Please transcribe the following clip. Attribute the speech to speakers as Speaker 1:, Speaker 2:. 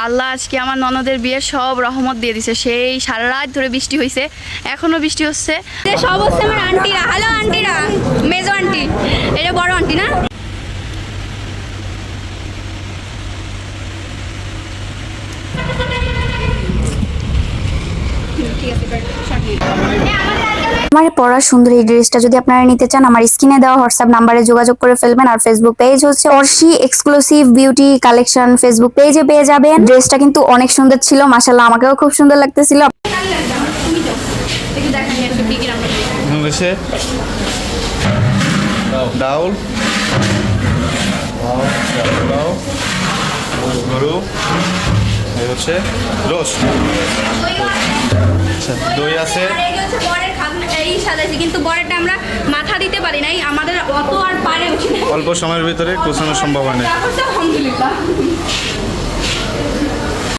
Speaker 1: আল্লাহ আজকে আমার ননদের বিয়ের সব রহমত দিয়ে দিছে। সেই সারা রাত ধরে বৃষ্টি হয়েছে, এখনো বৃষ্টি হচ্ছে। সব হচ্ছে আমার আন্টিরা। হ্যালো আন্টিরা, মেজো আন্টি, এটা বড় আন্টি না?
Speaker 2: আমার পরা সুন্দর এই ড্রেসটা যদি আপনারা নিতে চান, আমার স্ক্রিনে দেওয়া হোয়াটসঅ্যাপ নাম্বারে যোগাযোগ করে ফেলবেন। আর ফেসবুক পেজ হচ্ছে অর্শি এক্সক্লুসিভ বিউটি কালেকশন, ফেসবুক পেজে পেয়ে যাবেন। ড্রেসটা কিন্তু অনেক সুন্দর ছিল, মাশাআল্লাহ আমাকেও খুব সুন্দর লাগতেছিল।
Speaker 3: ডাউল গরু, এই হচ্ছে রোস্ট, দই আছে।
Speaker 1: এই সাজাইছি, কিন্তু বরেরটা আমরা মাথা দিতে পারি নাই, আমাদের অত আর পারে উঠি না।
Speaker 3: অল্প সময়ের ভিতরে কুচানো সম্ভব হয় না।
Speaker 1: আলহামদুলিল্লাহ।